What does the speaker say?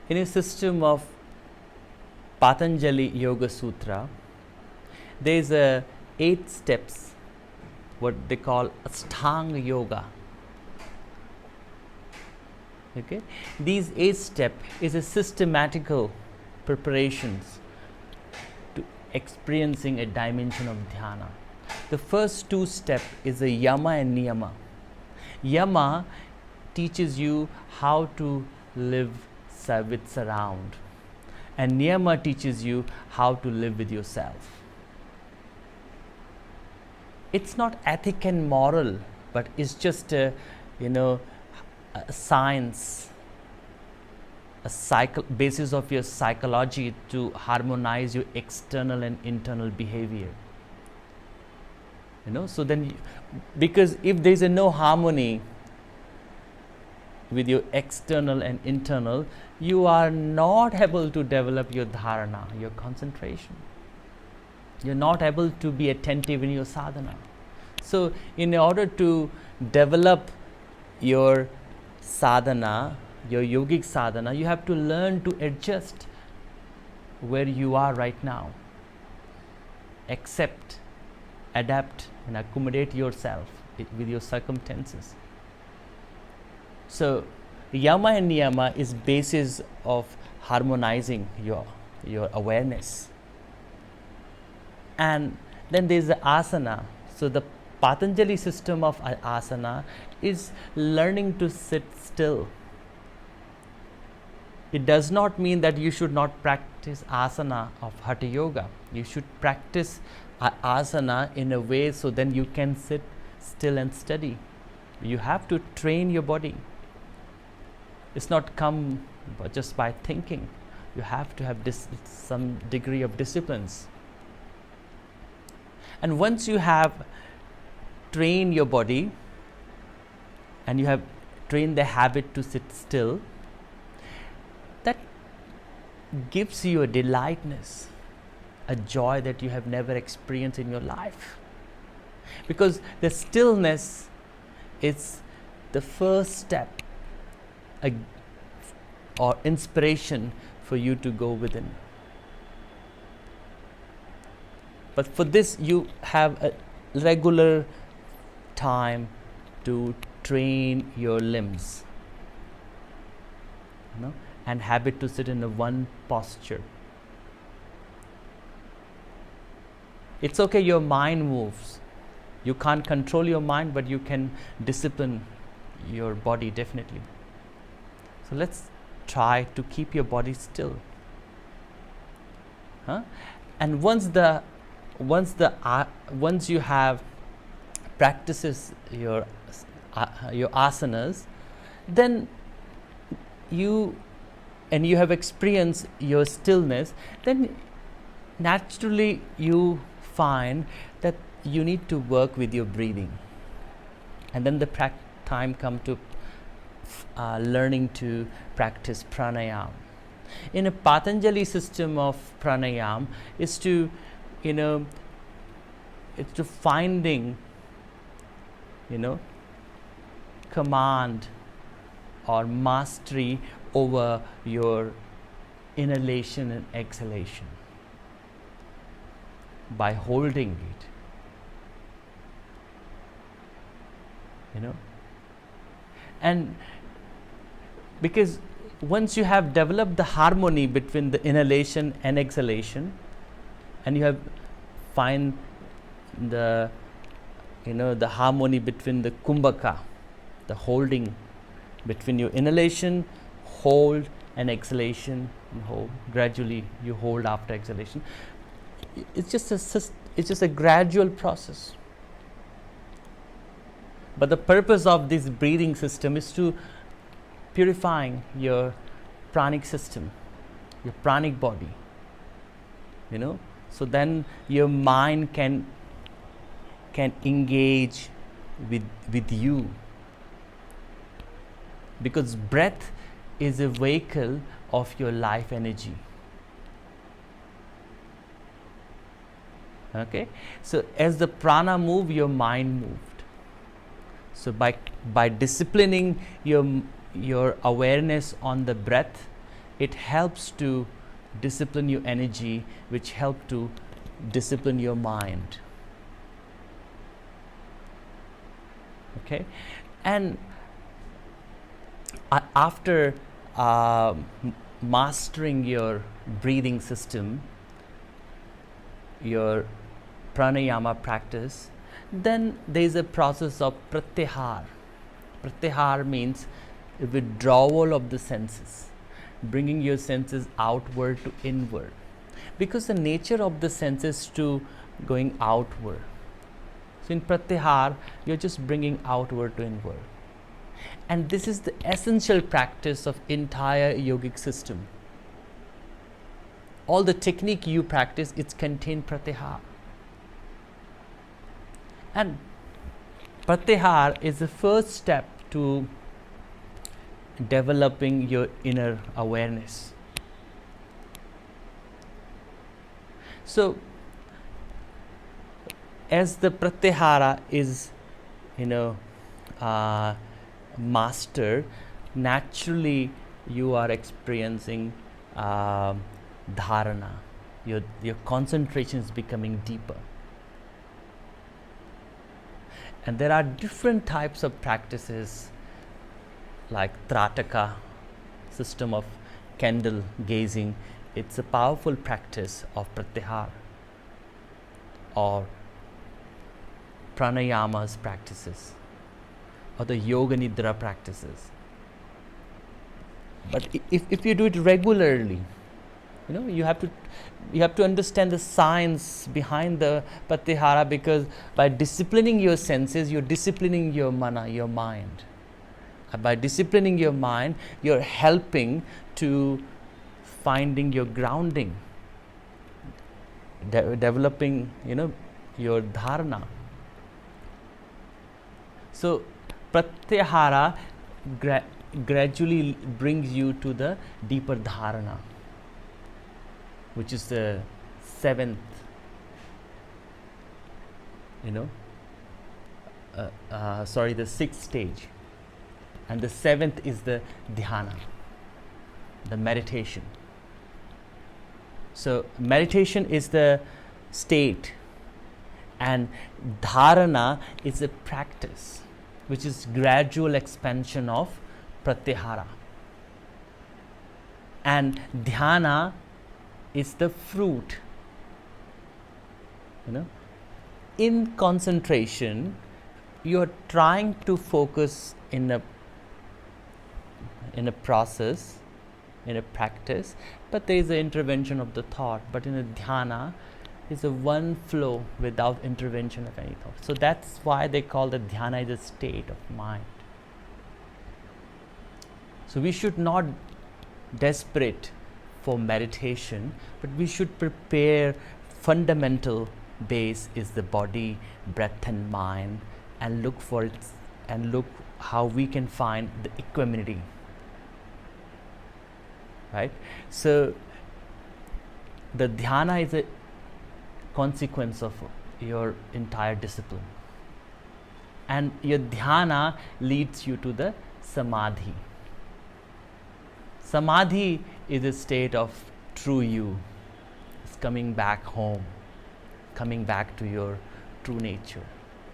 in a system of Patanjali Yoga Sutra, there is a 8 steps, what they call Ashtanga Yoga. Okay, these 8 steps is a systematical preparations to experiencing a dimension of dhyana. The first 2 steps is a Yama and Niyama. Yama teaches you how to live with surround, and Niyama teaches you how to live with yourself. It's not ethic and moral, but it's just a science, a basis of your psychology to harmonize your external and internal behavior. So then, because if there is no harmony with your external and internal, you are not able to develop your dharana, your concentration. You're not able to be attentive in your sadhana. So in order to develop your sadhana, your yogic sadhana, you have to learn to adjust where you are right now. Accept, adapt, and accommodate yourself with your circumstances. So Yama and Niyama is basis of harmonizing your awareness. And then there is the asana. So the Patanjali system of asana is learning to sit still. It does not mean that you should not practice asana of Hatha Yoga. You should practice asana in a way so then you can sit still and steady. You have to train your body. It's not come just by thinking. You have to have some degree of disciplines. And once you have trained your body and you have trained the habit to sit still, that gives you a delightness, a joy that you have never experienced in your life. Because the stillness is the first step or inspiration for you to go within. But for this, you have a regular time to train your limbs, and habit to sit in a one posture. It's okay, your mind moves. You can't control your mind, but you can discipline your body definitely. So let's try to keep your body still. And once you have practices your asanas, then you have experienced your stillness, then naturally you find that you need to work with your breathing, and then the time come to learning to practice pranayama. In a Patanjali system of pranayama is to it's to finding command or mastery over your inhalation and exhalation by holding it. And because once you have developed the harmony between the inhalation and exhalation, and you have find the the harmony between the kumbhaka, the holding between your inhalation, hold, and exhalation, and hold. Gradually you hold after exhalation. It's just a gradual process. But the purpose of this breathing system is to purifying your pranic system, your pranic body. So then your mind can engage with you, because breath is a vehicle of your life energy. Okay, so as the prana move, your mind moved. So by disciplining your awareness on the breath, it helps to discipline your energy, which help to discipline your mind. Okay, and after mastering your breathing system, your pranayama practice, then there is a process of pratyahara. Pratyahara means a withdrawal of the senses, bringing your senses outward to inward, because the nature of the senses to going outward. So in pratyahara, you're just bringing outward to inward, and this is the essential practice of entire yogic system. All the technique you practice, it's contained pratyahara. And pratyahara is the first step to developing your inner awareness. So as the pratyahara is, mastered, naturally you are experiencing dharana. Your concentration is becoming deeper. And there are different types of practices, like Trataka, system of candle gazing. It's a powerful practice of pratyahara, or pranayamas practices, or the yoga nidra practices. But if you do it regularly, you have to understand the science behind the pratyahara, because by disciplining your senses, you're disciplining your mana, your mind. By disciplining your mind, you're helping to finding your grounding, developing, your dharana. So pratyahara gradually brings you to the deeper dharana, which is the seventh, the sixth stage. And the seventh is the dhyana, the meditation. So meditation is the state, and dharana is a practice, which is gradual expansion of pratyahara. And dhyana is the fruit. In concentration, you are trying to focus in a process, in a practice, but there is an intervention of the thought. But in a dhyana, is a one flow without intervention of any thought. So that's why they call the dhyana is a state of mind. So we should not desperate for meditation, but we should prepare fundamental base is the body, breath and mind, and look for it, and look how we can find the equanimity. Right? So the dhyana is a consequence of your entire discipline, and your dhyana leads you to the samadhi. Samadhi is a state of true you. It's coming back home, coming back to your true nature.